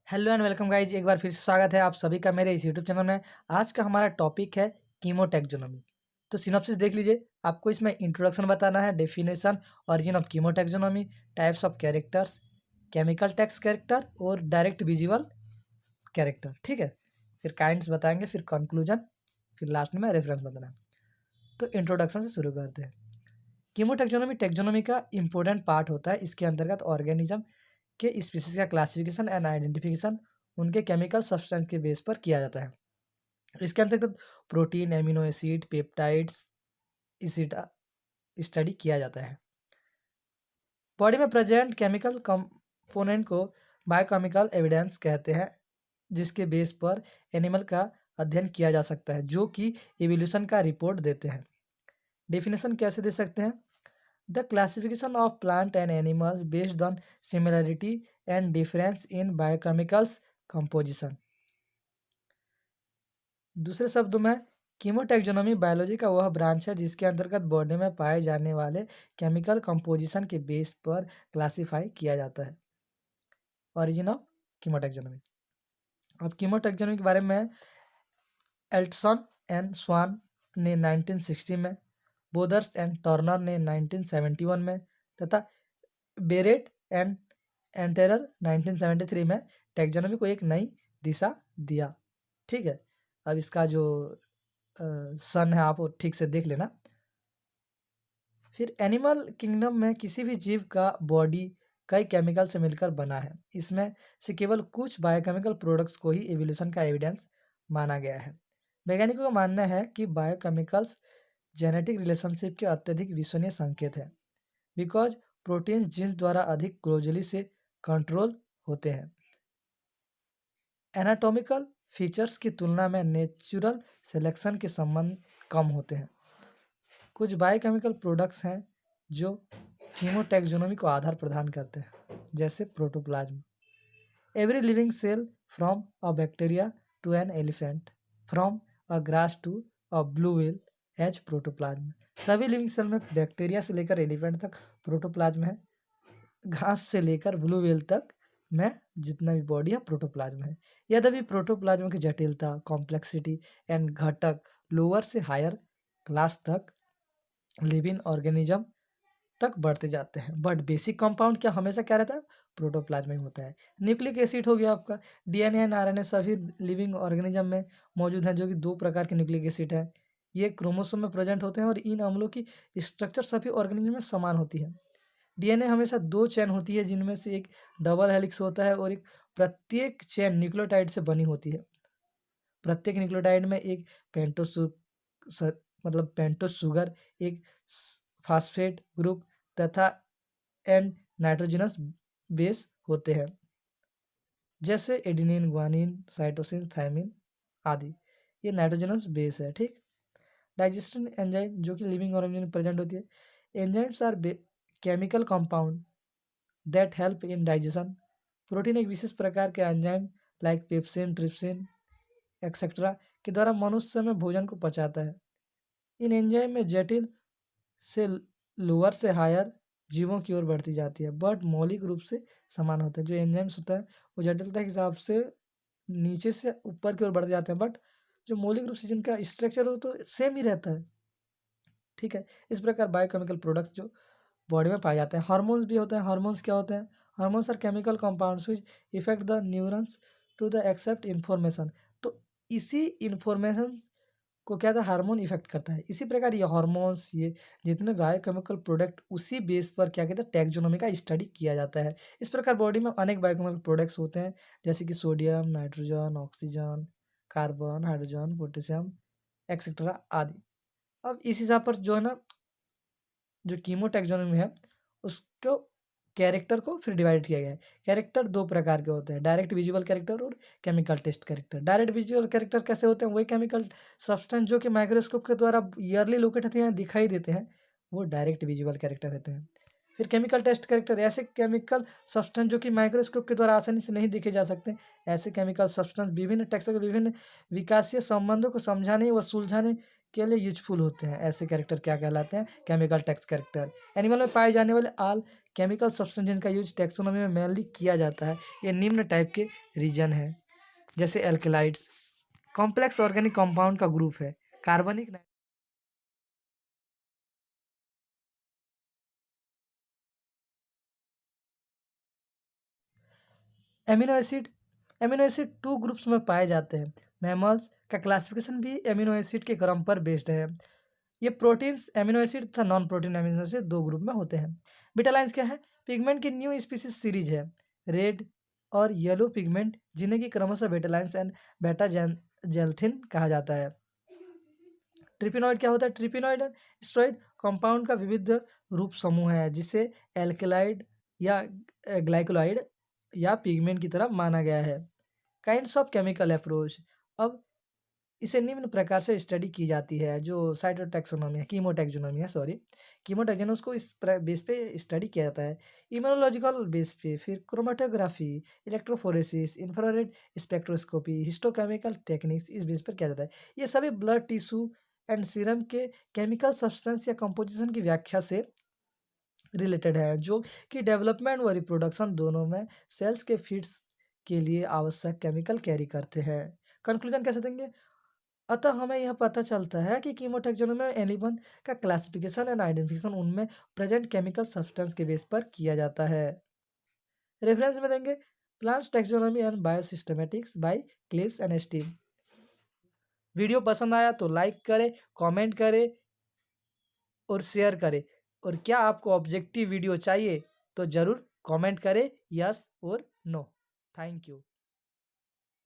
Hello and welcome guys, एक बार फिर से स्वागत है आप सभी का मेरे इस यूट्यूब चैनल में। आज का हमारा टॉपिक है कीमोटेक्सोनोमी। तो सिनॉप्सिस देख लीजिए। आपको इसमें इंट्रोडक्शन बताना है, definition, origin of chemotaxonomy, types of characters, chemical text character और डायरेक्ट विजुअल कैरेक्टर। ठीक है, फिर काइंड्स बताएंगे, फिर कंक्लूजन, फिर लास्ट में रेफरेंस बताना है। तो इंट्रोडक्शन से शुरू करते हैं। कीमोटेक्सोनोमी टेक्सोनोमी का इंपॉर्टेंट पार्ट होता है। इसके अंतर्गत ऑर्गेनिज्म के स्पीसीज का क्लासिफिकेशन एंड आइडेंटिफिकेशन उनके केमिकल सब्सटेंस के बेस पर किया जाता है। इसके अंतर्गत protein, amino acid, peptides etcetera study किया जाता है। बॉडी में प्रेजेंट केमिकल कंपोनेंट को बायोकेमिकल एविडेंस कहते हैं, जिसके बेस पर एनिमल का अध्ययन किया जा सकता है, जो कि एवोल्यूशन का रिपोर्ट देते हैं। डेफिनेशन कैसे दे सकते हैं? The classification of plant and animals based on similarity and difference in biochemicals composition. दूसरे शब्दों में, कीमोटेक्सोनोमी बायोलॉजी का वह ब्रांच है जिसके अंतर्गत बॉडी में पाए जाने वाले केमिकल कंपोजिशन के बेस पर क्लासिफाई किया जाता है। Origin of chemotaxonomy. अब कीमोटेक्सोनोमी के बारे में एल्टसन एंड स्वान ने 1960 में, बोदर्स एंड टर्नर ने 1971 में तथा बेरेट एंड एंटेरर 1973 में टेक्सोनोमी को एक नई दिशा दिया। ठीक है, अब इसका जो सन है आप वो ठीक से देख लेना। फिर एनिमल किंगडम में किसी भी जीव का बॉडी कई केमिकल से मिलकर बना है। इसमें से केवल कुछ बायोकेमिकल प्रोडक्ट्स को ही एवोल्यूशन का एविडेंस माना गया है। वैज्ञानिकों का मानना है कि बायोकेमिकल्स जेनेटिक रिलेशनशिप के अत्यधिक विश्वसनीय संकेत हैं, बिकॉज प्रोटीन्स जीन्स द्वारा अधिक क्लोजली से कंट्रोल होते हैं। एनाटॉमिकल फीचर्स की तुलना में नेचुरल सिलेक्शन के संबंध कम होते हैं। कुछ बायोकेमिकल प्रोडक्ट्स हैं जो कीमोटेक्सोनोमी को आधार प्रदान करते हैं, जैसे protoplasm. Every living cell from a bacteria to an elephant, from a grass to a blue whale has protoplasm. सभी लिविंग सेल में बैक्टीरिया से लेकर एलिफेंट तक प्रोटोप्लाज्म है। घास से लेकर ब्लू व्हेल तक में जितना भी बॉडी है प्रोटोप्लाज्म है। यद्यपि प्रोटोप्लाज्म की जटिलता, कॉम्प्लेक्सिटी एंड घटक लोअर से हायर क्लास तक लिविंग ऑर्गेनिज्म तक बढ़ते जाते हैं, बट बेसिक कंपाउंड क्या हमेशा क्या रहता है? प्रोटोप्लाज्म में होता है। न्यूक्लिक एसिड हो गया आपका, डीएनए एंड आरएनए सभी लिविंग ऑर्गेनिज्म में मौजूद हैं, जो कि दो प्रकार के न्यूक्लिक एसिड है। ये क्रोमोसोम में प्रेजेंट होते हैं और इन अम्लों की स्ट्रक्चर सभी ऑर्गेनिज्म में समान होती है। डीएनए हमेशा दो चेन होती है, जिनमें से एक डबल हेलिक्स होता है और एक प्रत्येक चेन न्यूक्लियोटाइड से बनी होती है। प्रत्येक न्यूक्लियोटाइड में एक पेंटोस मतलब पेंटोस शुगर, एक फास्फेट ग्रुप तथा एंड नाइट्रोजनस बेस होते हैं, जैसे एडेनिन, ग्वानिन, साइटोसिन, थायमिन आदि। ये नाइट्रोजनस बेस है। ठीक। डाइजेशन एंजाइम जो कि लिविंग ऑर्गेनिज्म में प्रेजेंट होती है। Enzymes are chemical compound that help in digestion. Protein एक विशेष प्रकार के enzyme like pepsin, trypsin etcetera के द्वारा मनुष्य में भोजन को पचाता है। इन एंजाइम में जटिल से लोअर से हायर जीवों की ओर बढ़ती जाती है, बट मौलिक रूप से समान होते हैं। जो एंजाइम्स होता है वो जटिलता के हिसाब से नीचे से ऊपर की ओर बढ़ते जाते हैं, बट जो मौलिक रूप से जिनका स्ट्रक्चर हो तो सेम ही रहता है। ठीक है, इस प्रकार बायोकेमिकल प्रोडक्ट्स जो बॉडी में पाए जाते हैं। हार्मोन्स भी होते हैं। हार्मोन्स क्या होते हैं? Hormones are chemical compounds which effect the neurons to the except information. तो इसी इंफॉर्मेशन को क्या था? हार्मोन इफेक्ट करता है। इसी प्रकार ये हार्मोन्स, ये जितने बायोकेमिकल प्रोडक्ट, उसी बेस पर क्या कहते हैं? टेक्सोनोमी का स्टडी किया जाता है। इस प्रकार बॉडी में अनेक बायोकेमिकल प्रोडक्ट्स होते हैं, जैसे कि sodium, nitrogen, oxygen, carbon, hydrogen, potassium etcetera आदि। अब इस हिसाब पर जो है ना, जो कीमोटेक्सोनोमी है उसको कैरेक्टर को फिर डिवाइड किया गया है। कैरेक्टर दो प्रकार के होते हैं, डायरेक्ट विजुअल कैरेक्टर और chemical test character. Direct visual character कैसे होते हैं? वही केमिकल सब्सटेंस जो कि माइक्रोस्कोप के द्वारा ईयरली लोकेट होते हैं, दिखाई देते हैं, वो डायरेक्ट विजुअल कैरेक्टर रहते हैं। फिर केमिकल टेस्ट कैरेक्टर, ऐसे केमिकल सब्सटेंस जो कि माइक्रोस्कोप के द्वारा आसानी से नहीं देखे जा सकते। ऐसे केमिकल सब्सटेंस विभिन्न टेक्सचर के विभिन्न विकासीय संबंधों को समझाने व सुलझाने के लिए यूजफुल होते हैं। ऐसे कैरेक्टर क्या कहलाते हैं? Chemical text character. एनिमल में पाए जाने वाले ऑल केमिकल सब्सटेंस जिनका यूज टैक्सोनॉमी में मेनली किया जाता है, ये निम्न टाइप के रीजन है, जैसे एल्केलाइड्स, कॉम्प्लेक्स ऑर्गेनिक कंपाउंड का ग्रुप है, कार्बनिक एमिनो एसिड टू ग्रुप्स में पाए जाते हैं। मैमल्स का क्लासिफिकेशन भी एमिनो एसिड के क्रम पर बेस्ड है। ये प्रोटीन्स एमिनो एसिड तथा नॉन प्रोटीन एमिनो एसिड दो ग्रुप में होते हैं। बीटा लाइन्स क्या है? पिगमेंट की न्यू स्पीसीज सीरीज है, रेड और येलो पिगमेंट, जिन्हें की क्रमशः बेटा लाइन्स एंड बेटा जेल्थिन कहा जाता है। ट्रिपिनॉइड क्या होता है? ट्रिपिनॉइड स्टेरॉइड कंपाउंड का विविध रूप समूह है, जिसे एल्केलाइड या ग्लाइकोलाइड या पिगमेंट की तरह माना गया है। काइंड्स ऑफ केमिकल अप्रोच, अब इसे निम्न प्रकार से स्टडी की जाती है, जो साइटोटैक्सोनॉमी है, कीमोटैक्सोनॉमी है, सॉरी, कीमोटैक्सोनॉमी, उसको इस बेस पे स्टडी किया जाता है। इम्यूनोलॉजिकल बेस पे फिर chromatography, electrophoresis, infrared spectroscopy, histochemical techniques इस बेस पर किया जाता है। ये सभी ब्लड टिश्यू एंड सीरम के केमिकल सब्सटेंस या कंपोजिशन की व्याख्या से रिलेटेड है, जो कि डेवलपमेंट व रिप्रोडक्शन दोनों में सेल्स के फिट्स के लिए आवश्यक केमिकल कैरी करते हैं। कंक्लूजन कैसे देंगे? अतः हमें यह पता चलता है कि कीमोटैक्सोनॉमी में एनिमल का क्लासिफिकेशन एंड आइडेंटिफिकेशन उनमें प्रेजेंट केमिकल सब्सटेंस के बेस पर किया जाता है। रेफरेंस में देंगे plants taxonomy and biosystematics by Clives and Steve. Video पसंद आया तो लाइक करें, कमेंट करें और शेयर करें। और क्या आपको ऑब्जेक्टिव वीडियो चाहिए तो ज़रूर कमेंट करें यस और नो। Thank you.